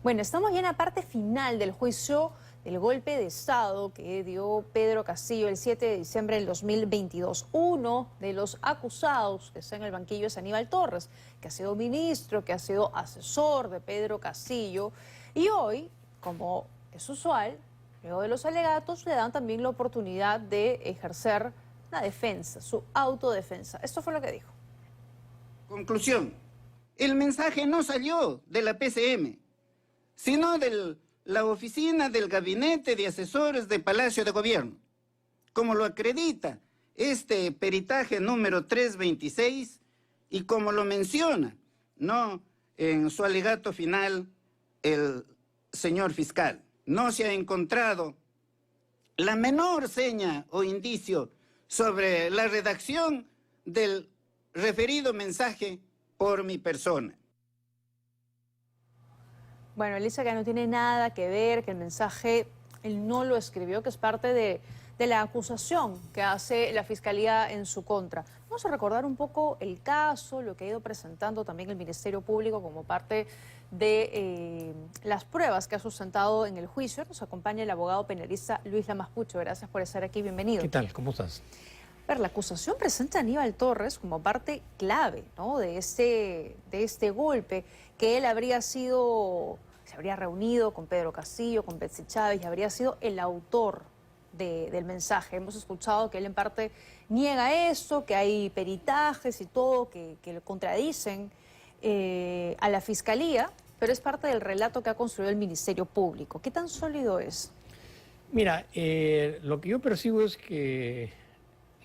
Bueno, estamos ya en la parte final del juicio del golpe de Estado que dio Pedro Castillo el 7 de diciembre del 2022. Uno de los acusados que está en el banquillo es Aníbal Torres, que ha sido ministro, que ha sido asesor de Pedro Castillo. Y hoy, como es usual, luego de los alegatos, le dan también la oportunidad de ejercer la defensa, su autodefensa. Esto fue lo que dijo. Conclusión. El mensaje no salió de la PCM, sino de la oficina del Gabinete de Asesores de Palacio de Gobierno, como lo acredita este peritaje número 326 y como lo menciona, ¿no?, en su alegato final el señor fiscal. No se ha encontrado la menor seña o indicio sobre la redacción del referido mensaje por mi persona. Bueno, él dice que no tiene nada que ver, que el mensaje él no lo escribió, que es parte de la acusación que hace la Fiscalía en su contra. Vamos a recordar un poco el caso, lo que ha ido presentando también el Ministerio Público como parte de las pruebas que ha sustentado en el juicio. Nos acompaña el abogado penalista Luis Lamas Pucho. Gracias por estar aquí, bienvenido. ¿Qué tal? ¿Cómo estás? A ver, la acusación presenta a Aníbal Torres como parte clave, ¿no?, de este golpe, que él se habría reunido con Pedro Castillo, con Betsy Chávez, y habría sido el autor del mensaje. Hemos escuchado que él en parte niega esto, que hay peritajes y todo que le contradicen a la Fiscalía, pero es parte del relato que ha construido el Ministerio Público. ¿Qué tan sólido es? Mira, lo que yo percibo es que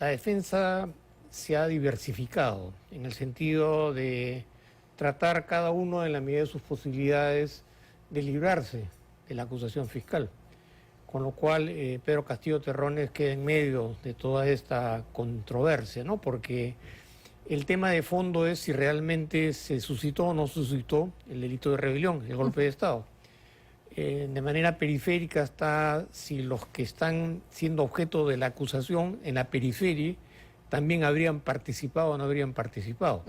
la defensa se ha diversificado en el sentido de tratar cada uno en la medida de sus posibilidades de librarse de la acusación fiscal, con lo cual Pedro Castillo Terrones queda en medio de toda esta controversia, ¿no? Porque el tema de fondo es si realmente se suscitó o no suscitó el delito de rebelión, el golpe de Estado. De manera periférica está si los que están siendo objeto de la acusación en la periferia también habrían participado o no habrían participado.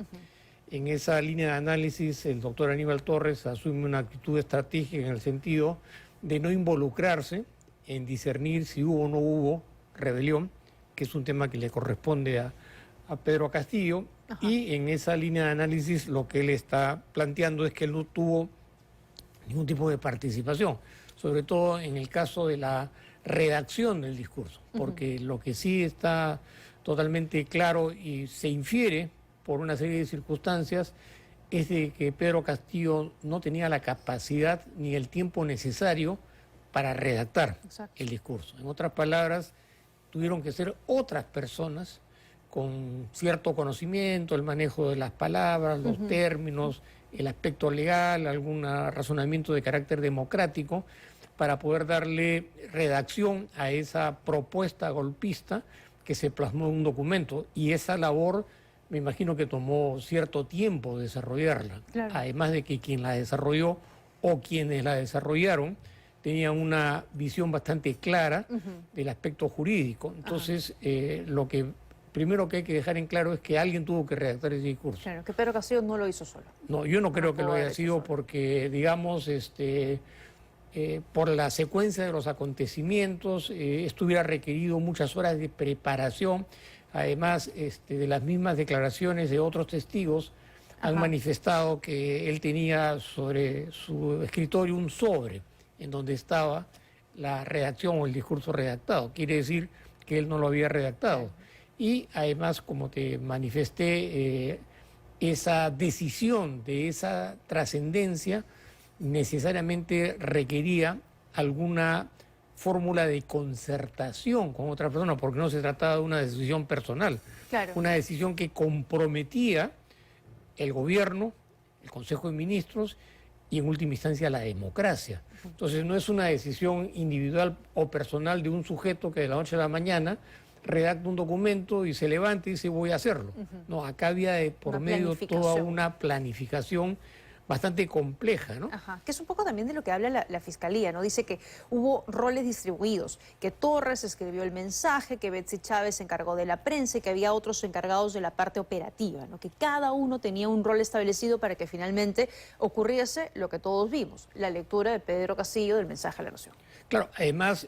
En esa línea de análisis el doctor Aníbal Torres asume una actitud estratégica en el sentido de no involucrarse en discernir si hubo o no hubo rebelión, que es un tema que le corresponde a Pedro Castillo. Ajá. Y en esa línea de análisis lo que él está planteando es que él no tuvo ningún tipo de participación, sobre todo en el caso de la redacción del discurso, porque lo que sí está totalmente claro y se infiere por una serie de circunstancias es de que Pedro Castillo no tenía la capacidad ni el tiempo necesario para redactar el discurso. En otras palabras, tuvieron que ser otras personas con cierto conocimiento, el manejo de las palabras, los términos, el aspecto legal, algún razonamiento de carácter democrático, para poder darle redacción a esa propuesta golpista que se plasmó en un documento. Y esa labor, me imagino que tomó cierto tiempo desarrollarla. Claro. Además de que quien la desarrolló o quienes la desarrollaron tenían una visión bastante clara del aspecto jurídico. Entonces, lo que primero que hay que dejar en claro es que alguien tuvo que redactar ese discurso. Claro, que Pedro Castillo no lo hizo solo. No, yo no creo que lo haya sido porque, digamos, por la secuencia de los acontecimientos, esto hubiera requerido muchas horas de preparación. Además, de las mismas declaraciones de otros testigos, han manifestado que él tenía sobre su escritorio un sobre en donde estaba la redacción o el discurso redactado. Quiere decir que él no lo había redactado. Y además, como te manifesté, esa decisión de esa trascendencia necesariamente requería alguna fórmula de concertación con otra persona, porque no se trataba de una decisión personal, claro, una decisión que comprometía el gobierno, el Consejo de Ministros y en última instancia la democracia. Entonces no es una decisión individual o personal de un sujeto que de la noche a la mañana redacta un documento y se levanta y dice voy a hacerlo. No, acá había de por medio toda una planificación bastante compleja, ¿no? Ajá, que es un poco también de lo que habla la Fiscalía, ¿no? Dice que hubo roles distribuidos, que Torres escribió el mensaje, que Betsy Chávez se encargó de la prensa y que había otros encargados de la parte operativa, ¿no? Que cada uno tenía un rol establecido para que finalmente ocurriese lo que todos vimos, la lectura de Pedro Castillo del mensaje a la Nación. Claro, además,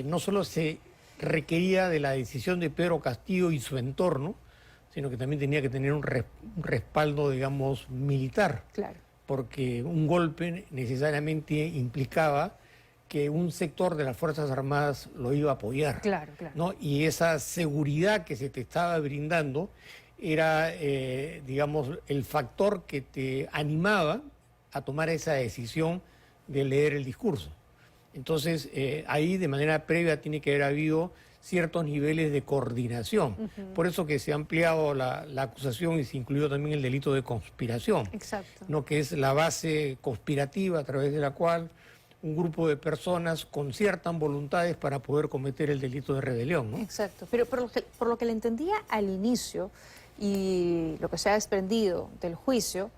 no solo se requería de la decisión de Pedro Castillo y su entorno, sino que también tenía que tener un respaldo, digamos, militar. Claro. Porque un golpe necesariamente implicaba que un sector de las Fuerzas Armadas lo iba a apoyar. Claro, claro. ¿No? Y esa seguridad que se te estaba brindando era, digamos, el factor que te animaba a tomar esa decisión de leer el discurso. Entonces, ahí de manera previa tiene que haber habido ciertos niveles de coordinación. Por eso que se ha ampliado la acusación y se incluyó también el delito de conspiración. Exacto. ¿No? Que es la base conspirativa a través de la cual un grupo de personas conciertan voluntades para poder cometer el delito de rebelión, ¿no? Exacto. Pero por lo que le entendía al inicio y lo que se ha desprendido del juicio,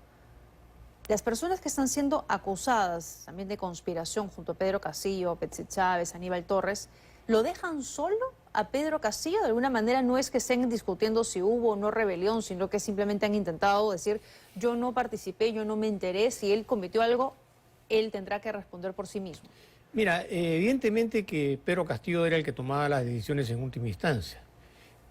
las personas que están siendo acusadas también de conspiración junto a Pedro Castillo, Betsy Chávez, Aníbal Torres, ¿lo dejan solo a Pedro Castillo? De alguna manera no es que estén discutiendo si hubo o no rebelión, sino que simplemente han intentado decir, yo no participé, yo no me enteré, si él cometió algo, él tendrá que responder por sí mismo. Mira, evidentemente que Pedro Castillo era el que tomaba las decisiones en última instancia,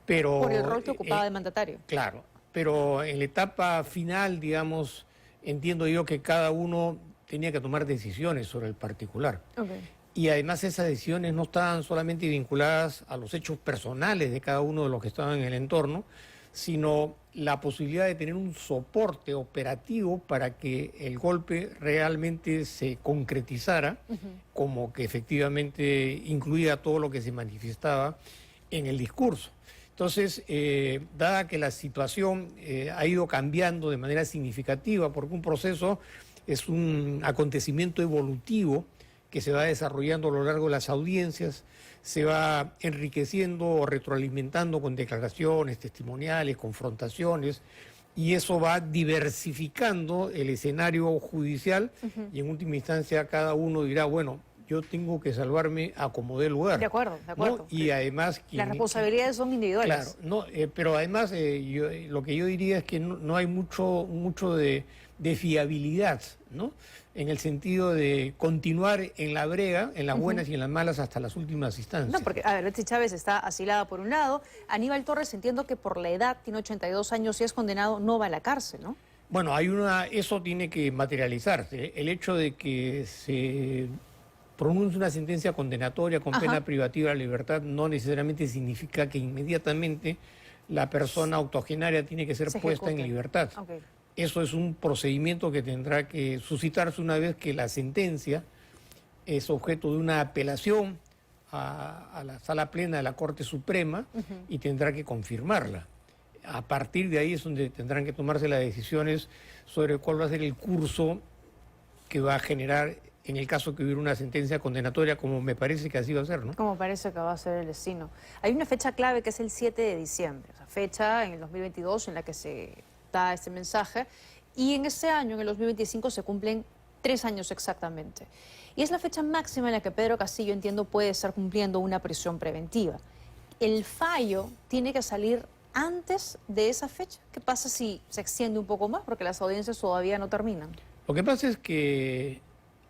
pero... Por el rol que ocupaba de mandatario. Claro, pero en la etapa final, digamos, entiendo yo que cada uno tenía que tomar decisiones sobre el particular. Okay. Y además esas decisiones no estaban solamente vinculadas a los hechos personales de cada uno de los que estaban en el entorno, sino la posibilidad de tener un soporte operativo para que el golpe realmente se concretizara, como que efectivamente incluía todo lo que se manifestaba en el discurso. Entonces, dada que la situación ha ido cambiando de manera significativa, porque un proceso es un acontecimiento evolutivo que se va desarrollando a lo largo de las audiencias, se va enriqueciendo o retroalimentando con declaraciones, testimoniales, confrontaciones, y eso va diversificando el escenario judicial y en última instancia cada uno dirá, bueno, yo tengo que salvarme a como dé lugar. De acuerdo, de acuerdo. ¿No? Y además... Las responsabilidades son individuales. Claro, no, pero además lo que yo diría es que no hay mucho de fiabilidad, ¿no? En el sentido de continuar en la brega, en las buenas y en las malas hasta las últimas instancias. No, porque, a ver, Betsy Chávez está asilada por un lado, Aníbal Torres entiendo que por la edad, tiene 82 años y es condenado, no va a la cárcel, ¿no? Bueno, eso tiene que materializarse. El hecho de que se pronuncie una sentencia condenatoria con pena privativa de la libertad no necesariamente significa que inmediatamente la persona octogenaria tiene que ser puesta en libertad. Okay. Eso es un procedimiento que tendrá que suscitarse una vez que la sentencia es objeto de una apelación a la Sala Plena de la Corte Suprema y tendrá que confirmarla. A partir de ahí es donde tendrán que tomarse las decisiones sobre cuál va a ser el curso que va a generar en el caso que hubiera una sentencia condenatoria, como me parece que así va a ser, ¿no? Como parece que va a ser el destino. Hay una fecha clave que es el 7 de diciembre, o sea, fecha en el 2022 en la que se da este mensaje, y en ese año, en el 2025, se cumplen 3 años exactamente. Y es la fecha máxima en la que Pedro Castillo, entiendo, puede estar cumpliendo una prisión preventiva. El fallo tiene que salir antes de esa fecha. ¿Qué pasa si se extiende un poco más? Porque las audiencias todavía no terminan. Lo que pasa es que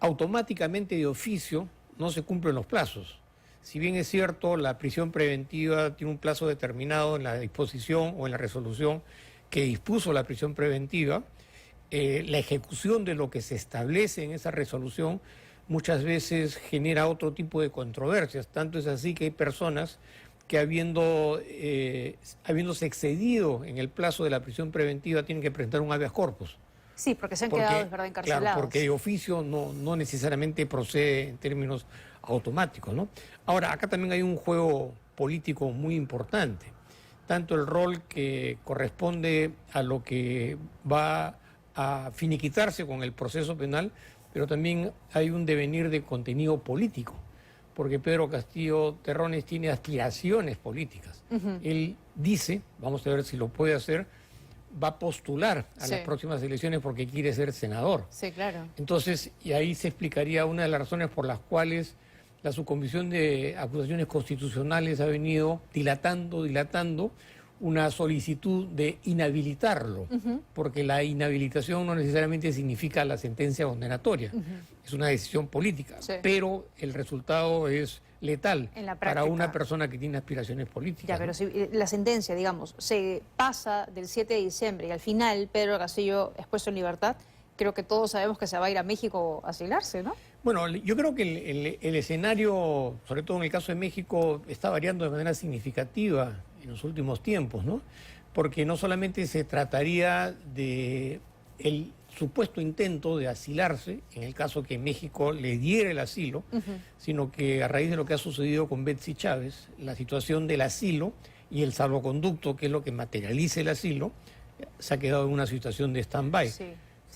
automáticamente de oficio no se cumplen los plazos. Si bien es cierto, la prisión preventiva tiene un plazo determinado en la disposición o en la resolución que dispuso la prisión preventiva, la ejecución de lo que se establece en esa resolución muchas veces genera otro tipo de controversias. Tanto es así que hay personas que habiéndose excedido en el plazo de la prisión preventiva tienen que presentar un habeas corpus. Sí, porque se han quedado, es verdad, encarcelados. Claro, porque de oficio no necesariamente procede en términos automáticos, ¿no? Ahora, acá también hay un juego político muy importante. Tanto el rol que corresponde a lo que va a finiquitarse con el proceso penal, pero también hay un devenir de contenido político, porque Pedro Castillo Terrones tiene aspiraciones políticas. Él dice, vamos a ver si lo puede hacer, va a postular a las próximas elecciones porque quiere ser senador. Sí, claro. Entonces, y ahí se explicaría una de las razones por las cuales la Subcomisión de Acusaciones Constitucionales ha venido dilatando una solicitud de inhabilitarlo, porque la inhabilitación no necesariamente significa la sentencia condenatoria, es una decisión política, pero el resultado es letal para una persona que tiene aspiraciones políticas. Ya, pero si la sentencia, digamos, se pasa del 7 de diciembre y al final Pedro Castillo es puesto en libertad, creo que todos sabemos que se va a ir a México a asilarse, ¿no? Bueno, yo creo que el escenario, sobre todo en el caso de México, está variando de manera significativa en los últimos tiempos, ¿no? Porque no solamente se trataría de el supuesto intento de asilarse, en el caso que México le diera el asilo, sino que a raíz de lo que ha sucedido con Betsy Chávez, la situación del asilo y el salvoconducto, que es lo que materializa el asilo, se ha quedado en una situación de stand-by.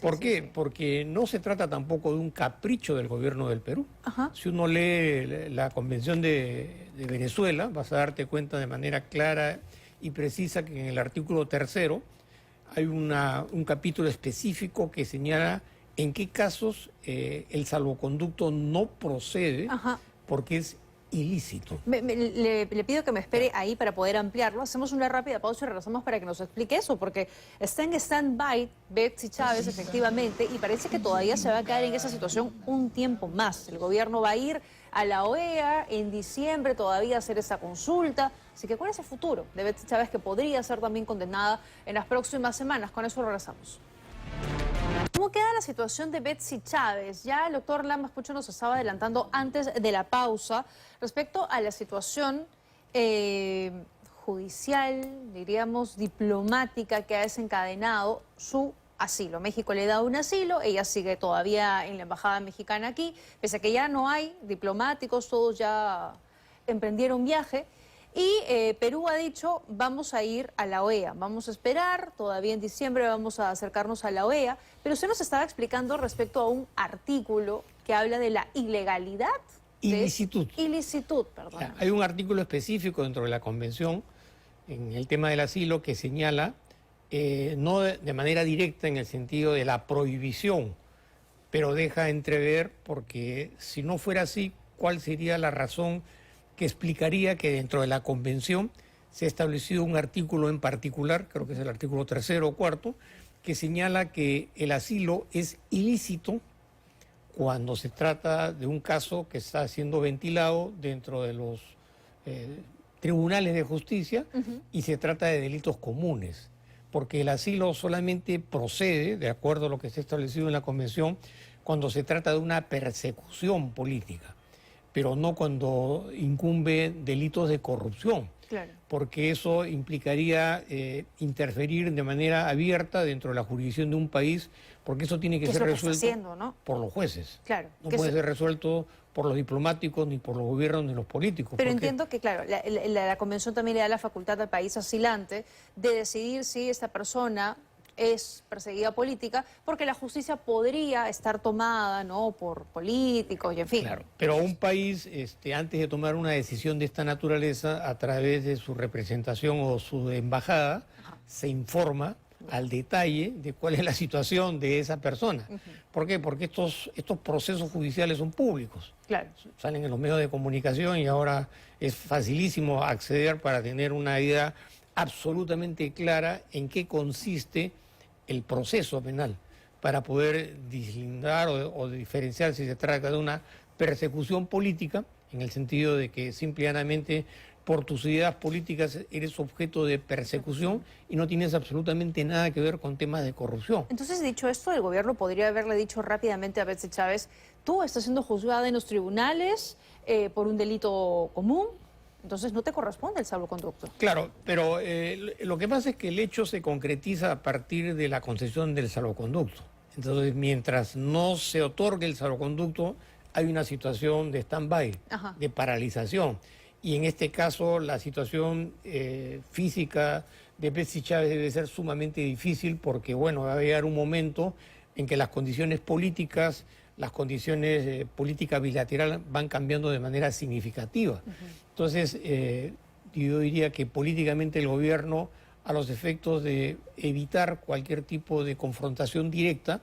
¿Por qué? Porque no se trata tampoco de un capricho del gobierno del Perú. Si uno lee la Convención de Venezuela, vas a darte cuenta de manera clara y precisa que en el artículo 3º hay un capítulo específico que señala en qué casos el salvoconducto no procede porque es ilícito. Le pido que me espere ahí para poder ampliarlo. Hacemos una rápida pausa y regresamos para que nos explique eso, porque está en stand-by Betsy Chávez, efectivamente, y parece que todavía se va a quedar en esa situación un tiempo más. El gobierno va a ir a la OEA en diciembre todavía a hacer esa consulta. Así que ¿cuál es el futuro de Betsy Chávez, que podría ser también condenada en las próximas semanas? Con eso regresamos. ¿Cómo queda la situación de Betsy Chávez? Ya el doctor Lamas Pucho nos estaba adelantando antes de la pausa respecto a la situación judicial, diríamos, diplomática que ha desencadenado su asilo. México le da un asilo, ella sigue todavía en la embajada mexicana aquí, pese a que ya no hay diplomáticos, todos ya emprendieron viaje. Y Perú ha dicho, vamos a ir a la OEA, vamos a esperar, todavía en diciembre vamos a acercarnos a la OEA, pero usted nos estaba explicando respecto a un artículo que habla de la ilegalidad. Ilicitud. Ilicitud, perdón. Hay un artículo específico dentro de la Convención, en el tema del asilo, que señala, no de manera directa en el sentido de la prohibición, pero deja entrever, porque si no fuera así, ¿cuál sería la razón que explicaría que dentro de la Convención se ha establecido un artículo en particular, creo que es el artículo 3º o 4º, que señala que el asilo es ilícito cuando se trata de un caso que está siendo ventilado dentro de los tribunales de justicia y se trata de delitos comunes, porque el asilo solamente procede, de acuerdo a lo que está establecido en la Convención, cuando se trata de una persecución política, pero no cuando incumbe delitos de corrupción, porque eso implicaría interferir de manera abierta dentro de la jurisdicción de un país, porque eso tiene que ser resuelto por los jueces. No puede ser resuelto por los diplomáticos, ni por los gobiernos, ni los políticos. Pero entiendo que, claro, la Convención también le da la facultad al país asilante de decidir si esta persona es perseguida política, porque la justicia podría estar tomada, ¿no?, por políticos y en fin. Claro, pero un país, antes de tomar una decisión de esta naturaleza, a través de su representación o su embajada, se informa al detalle de cuál es la situación de esa persona. ¿Por qué? Porque estos procesos judiciales son públicos. Salen en los medios de comunicación y ahora es facilísimo acceder para tener una idea absolutamente clara en qué consiste el proceso penal, para poder deslindar o diferenciar si se trata de una persecución política, en el sentido de que simplemente por tus ideas políticas eres objeto de persecución y no tienes absolutamente nada que ver con temas de corrupción. Entonces, dicho esto, el gobierno podría haberle dicho rápidamente a Betsy Chávez, tú estás siendo juzgada en los tribunales por un delito común, entonces no te corresponde el salvoconducto. Claro, pero lo que pasa es que el hecho se concretiza a partir de la concesión del salvoconducto. Entonces, mientras no se otorgue el salvoconducto, hay una situación de stand-by, de paralización. Y en este caso, la situación física de Betsy Chávez debe ser sumamente difícil porque, bueno, va a llegar un momento en que las condiciones políticas, política bilateral van cambiando de manera significativa. Entonces, yo diría que políticamente el gobierno a los efectos de evitar cualquier tipo de confrontación directa,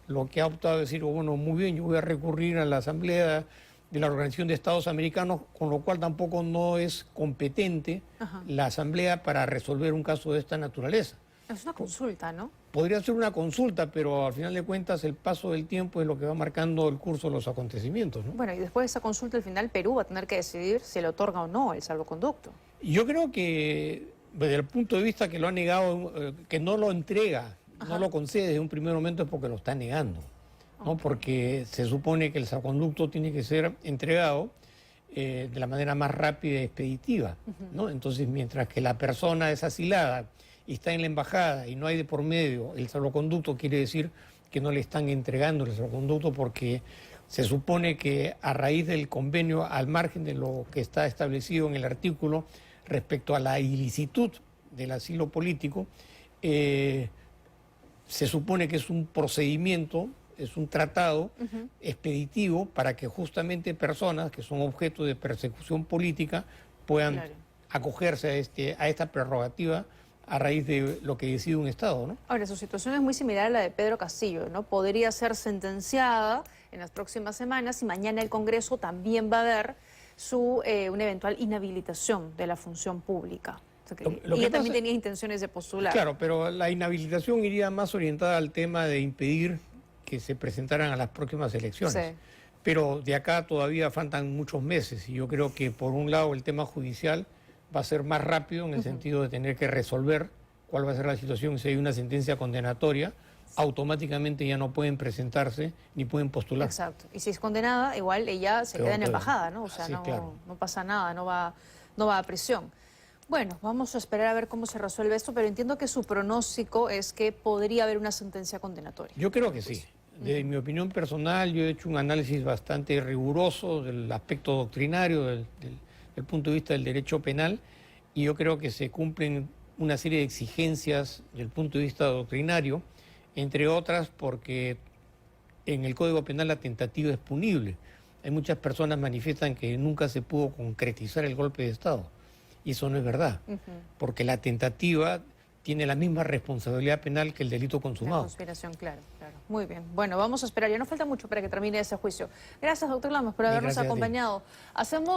lo que ha optado es decir, bueno, muy bien, yo voy a recurrir a la Asamblea de la Organización de Estados Americanos, con lo cual tampoco no es competente la Asamblea para resolver un caso de esta naturaleza. Es una consulta, ¿no? Podría ser una consulta, pero al final de cuentas el paso del tiempo es lo que va marcando el curso de los acontecimientos, ¿no? Bueno, y después de esa consulta, al final Perú va a tener que decidir si le otorga o no el salvoconducto. Yo creo que desde el punto de vista que lo ha negado, que no lo entrega, no lo concede desde un primer momento es porque lo está negando, ¿no? Porque se supone que el salvoconducto tiene que ser entregado de la manera más rápida y expeditiva, ¿no? Entonces, mientras que la persona es asilada y está en la embajada y no hay de por medio el salvoconducto, quiere decir que no le están entregando el salvoconducto porque se supone que a raíz del convenio, al margen de lo que está establecido en el artículo respecto a la ilicitud del asilo político, se supone que es un procedimiento, es un tratado expeditivo para que justamente personas que son objeto de persecución política puedan acogerse a esta prerrogativa a raíz de lo que decide un Estado, ¿no? Ahora, su situación es muy similar a la de Pedro Castillo, ¿no? Podría ser sentenciada en las próximas semanas y mañana el Congreso también va a ver una eventual inhabilitación de la función pública. O sea, Lo y que ella también pasa- tenía intenciones de postular. Claro, pero la inhabilitación iría más orientada al tema de impedir que se presentaran a las próximas elecciones. Sí. Pero de acá todavía faltan muchos meses y yo creo que por un lado el tema judicial va a ser más rápido en el sentido de tener que resolver cuál va a ser la situación. Si hay una sentencia condenatoria, automáticamente ya no pueden presentarse ni pueden postular. Exacto. Y si es condenada, igual ella se Pero queda en la puede. embajada, ¿no? O sea, Sí, no, claro. no pasa nada, no va a prisión. Bueno, vamos a esperar a ver cómo se resuelve esto, pero entiendo que su pronóstico es que podría haber una sentencia condenatoria. Yo creo que sí. Desde mi opinión personal, yo he hecho un análisis bastante riguroso del aspecto doctrinario, del punto de vista del derecho penal, y yo creo que se cumplen una serie de exigencias desde el punto de vista doctrinario, entre otras porque en el Código Penal la tentativa es punible. Hay muchas personas que manifiestan que nunca se pudo concretizar el golpe de Estado, y eso no es verdad, porque la tentativa tiene la misma responsabilidad penal que el delito La consumado. conspiración, claro, claro. Muy bien. Bueno, vamos a esperar. Ya no falta mucho para que termine ese juicio. Gracias, doctor Lamas, por habernos Gracias a ti. acompañado. Hacemos